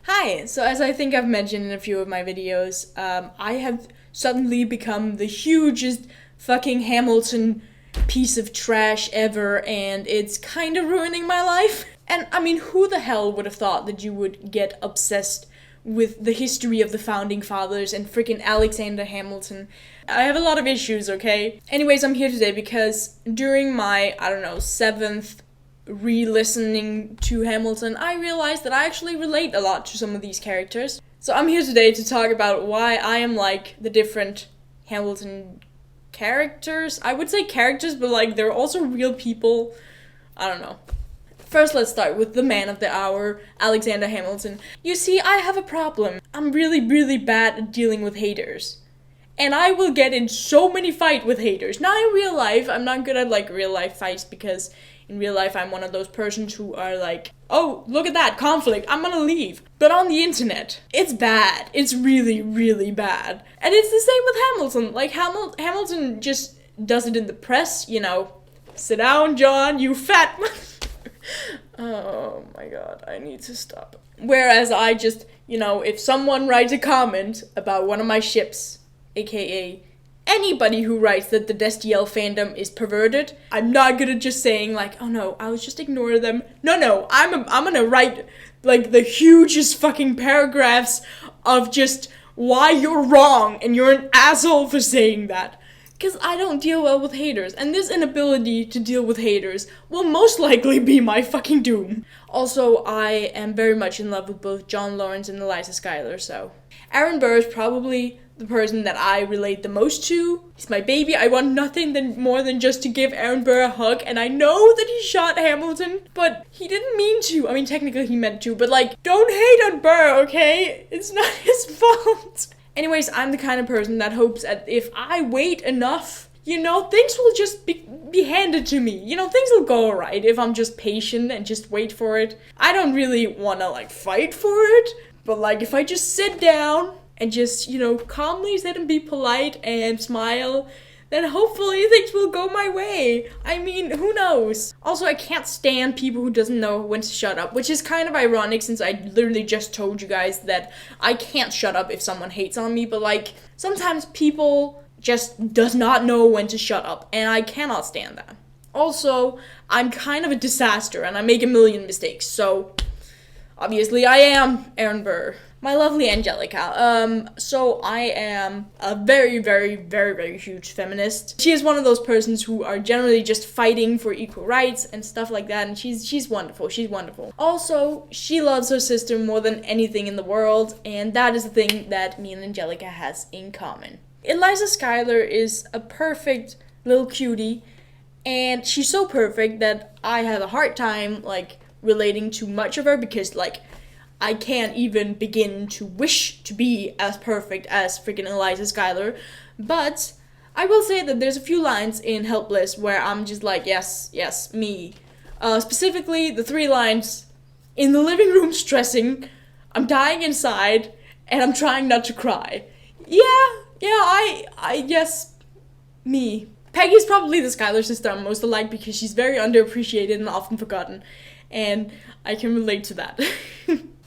Hi, so as I think I've mentioned in a few of my videos, I have suddenly become the hugest fucking Hamilton piece of trash ever, and it's kind of ruining my life. And I mean, who the hell would have thought that you would get obsessed with the history of the founding fathers and freaking Alexander Hamilton? I have a lot of issues, okay? Anyways, I'm here today because during my, seventh re-listening to Hamilton, I realized that I actually relate a lot to some of these characters. So I'm here today to talk about why I am like the different Hamilton characters. I would say characters, but like they're also real people. I don't know. First, let's start with the man of the hour, Alexander Hamilton. You see, I have a problem. I'm really, really bad at dealing with haters. And I will get in so many fights with haters. Not in real life. I'm not good at like real life fights because in real life I'm one of those persons who are like, oh, look at that conflict, I'm gonna leave. But on the internet, it's bad. It's really, really bad. And it's the same with Hamilton. Like Hamilton just does it in the press, sit down, John, you fat. Oh my god, I need to stop. Whereas I just, if someone writes a comment about one of my ships, aka anybody who writes that the Destiel fandom is perverted, I'm not gonna just saying like, oh no, I'll just ignore them. No, I'm gonna write like the hugest fucking paragraphs of just why you're wrong and you're an asshole for saying that. Because I don't deal well with haters, and this inability to deal with haters will most likely be my fucking doom. Also, I am very much in love with both John Lawrence and Eliza Schuyler, so. Aaron Burr is probably the person that I relate the most to. He's my baby. I want nothing more than just to give Aaron Burr a hug, and I know that he shot Hamilton, but he didn't mean to. I mean, technically he meant to, but like, don't hate on Burr, okay? It's not his fault. Anyways, I'm the kind of person that hopes that if I wait enough, things will just be handed to me. Things will go alright if I'm just patient and just wait for it. I don't really want to, fight for it, but, if I just sit down and just, calmly sit and be polite and smile, then hopefully things will go my way. I mean, who knows? Also, I can't stand people who doesn't know when to shut up, which is kind of ironic since I literally just told you guys that I can't shut up if someone hates on me, but sometimes people just does not know when to shut up, and I cannot stand that. Also, I'm kind of a disaster and I make a million mistakes, so obviously I am Aaron Burr. My lovely Angelica. So I am a very, very, very, very huge feminist. She is one of those persons who are generally just fighting for equal rights and stuff like that, and she's wonderful. She's wonderful. Also, she loves her sister more than anything in the world, and that is the thing that me and Angelica has in common. Eliza Schuyler is a perfect little cutie, and she's so perfect that I have a hard time, relating to much of her because, I can't even begin to wish to be as perfect as freaking Eliza Schuyler, but I will say that there's a few lines in Helpless where I'm just like, yes, me. Specifically, the 3 lines, in the living room stressing, I'm dying inside, and I'm trying not to cry. Yes, me. Peggy's probably the Schuyler sister I'm most alike because she's very underappreciated and often forgotten, and I can relate to that.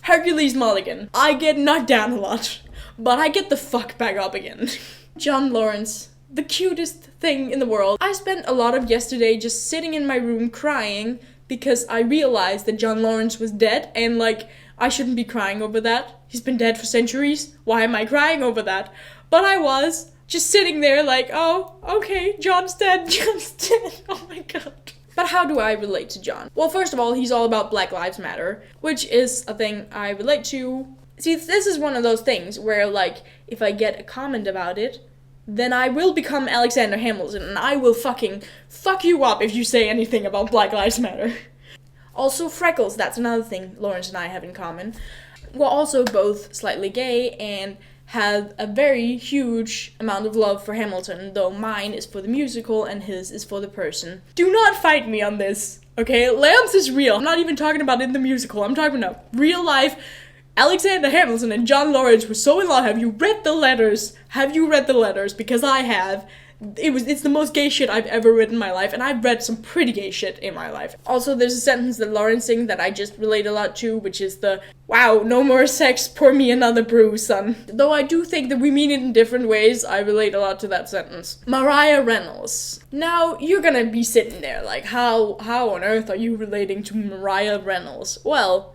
Hercules Mulligan. I get knocked down a lot, but I get the fuck back up again. John Lawrence. The cutest thing in the world. I spent a lot of yesterday just sitting in my room crying because I realized that John Lawrence was dead, and I shouldn't be crying over that. He's been dead for centuries. Why am I crying over that? But I was just sitting there oh, okay, John's dead, John's dead. Oh my god. But how do I relate to John? Well, first of all, he's all about Black Lives Matter, which is a thing I relate to. See, this is one of those things where, if I get a comment about it, then I will become Alexander Hamilton, and I will fucking fuck you up if you say anything about Black Lives Matter. Also, freckles, that's another thing Lawrence and I have in common. We're also both slightly gay, and have a very huge amount of love for Hamilton, though mine is for the musical and his is for the person. Do not fight me on this, okay? Lambs is real. I'm not even talking about in the musical. I'm talking about real life. Alexander Hamilton and John Lawrence were so in love. Have you read the letters? Because I have. It's the most gay shit I've ever read in my life, and I've read some pretty gay shit in my life. Also, there's a sentence that Lauren sings that I just relate a lot to, which is the, wow, no more sex, pour me another brew, son. Though I do think that we mean it in different ways, I relate a lot to that sentence. Mariah Reynolds. Now, you're gonna be sitting there like, how on earth are you relating to Mariah Reynolds? Well,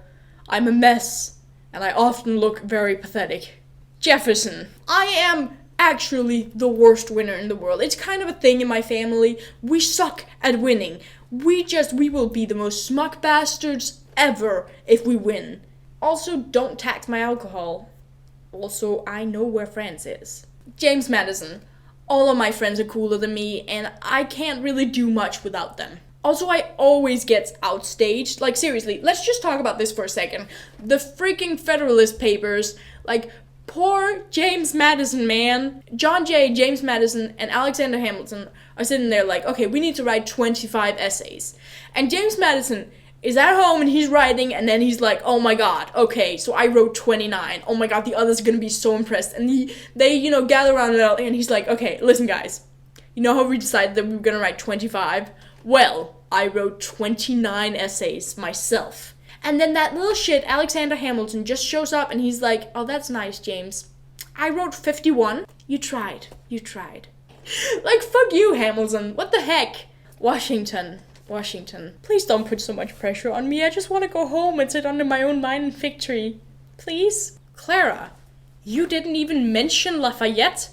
I'm a mess, and I often look very pathetic. Jefferson. I am actually the worst winner in the world. It's kind of a thing in my family. We suck at winning. We will be the most smuck bastards ever if we win. Also, don't tax my alcohol. Also, I know where France is. James Madison. All of my friends are cooler than me, and I can't really do much without them. Also, I always get outstaged. Like, seriously, let's just talk about this for a second. The freaking Federalist Papers, like, poor James Madison, man. John Jay, James Madison, and Alexander Hamilton are sitting there like, okay, we need to write 25 essays. And James Madison is at home and he's writing, and then he's like, oh my god, okay, so I wrote 29. Oh my god, the others are gonna be so impressed. And they gather around and he's like, okay, listen guys, you know how we decided that we were gonna write 25? Well, I wrote 29 essays myself. And then that little shit, Alexander Hamilton, just shows up and he's like, oh, that's nice, James. I wrote 51. You tried. Like, fuck you, Hamilton. What the heck? Washington. Please don't put so much pressure on me. I just want to go home and sit under my own vine and fig tree. Please? Clara, you didn't even mention Lafayette?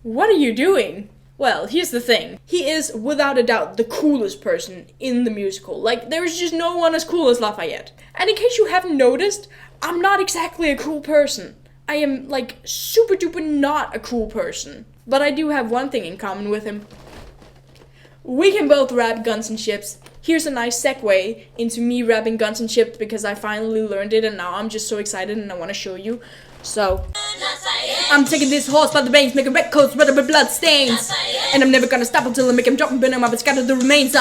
What are you doing? Well, here's the thing. He is, without a doubt, the coolest person in the musical. Like, there is just no one as cool as Lafayette. And in case you haven't noticed, I'm not exactly a cool person. I am, like, super duper not a cool person. But I do have one thing in common with him. We can both rap Guns and Ships. Here's a nice segue into me rapping Guns and Ships because I finally learned it and now I'm just so excited and I want to show you. So, I'm taking this horse by the reins, making red coats red with blood stains. And I'm never gonna stop until I make him drop and burn him up and scatter the remains.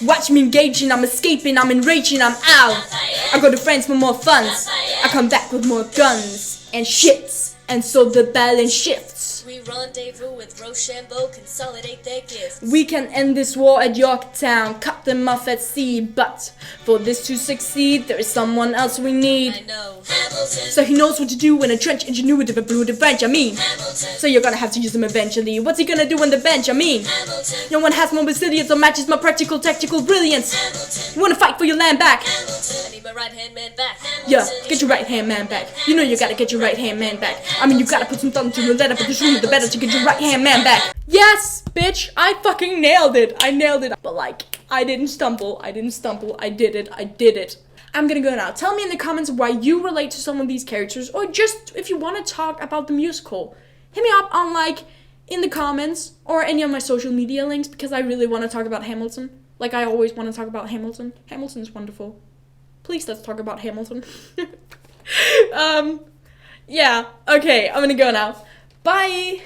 Watch me engaging, I'm escaping, I'm enraging, I'm out. I go to France for more funds. I come back with more guns and shits. And so the balance shifts. We rendezvous with Rochambeau, consolidate their gifts. We can end this war at Yorktown, cut them off at sea. But for this to succeed, there is someone else we need. I know. Hamilton. So he knows what to do when a trench ingenuity of a blue French, I mean. Hamilton. So you're gonna have to use him eventually. What's he gonna do on the bench, I mean. Hamilton. No one has more resilience or matches my practical tactical brilliance. Hamilton. You wanna fight for your land back? Hamilton. I need my right-hand man back. Hamilton. Yeah, get your right-hand man back. You know you gotta get your right-hand man back. I mean, you gotta put some thunder to your letter, but the sooner the better to get your right-hand man back. Yes, bitch, I fucking nailed it. I nailed it. But like, I didn't stumble. I did it. I'm gonna go now. Tell me in the comments why you relate to some of these characters, or just if you want to talk about the musical. Hit me up on like in the comments or any of my social media links because I really want to talk about Hamilton. Like I always want to talk about Hamilton. Hamilton is wonderful. Please let's talk about Hamilton. Yeah, okay, I'm gonna go now. Bye!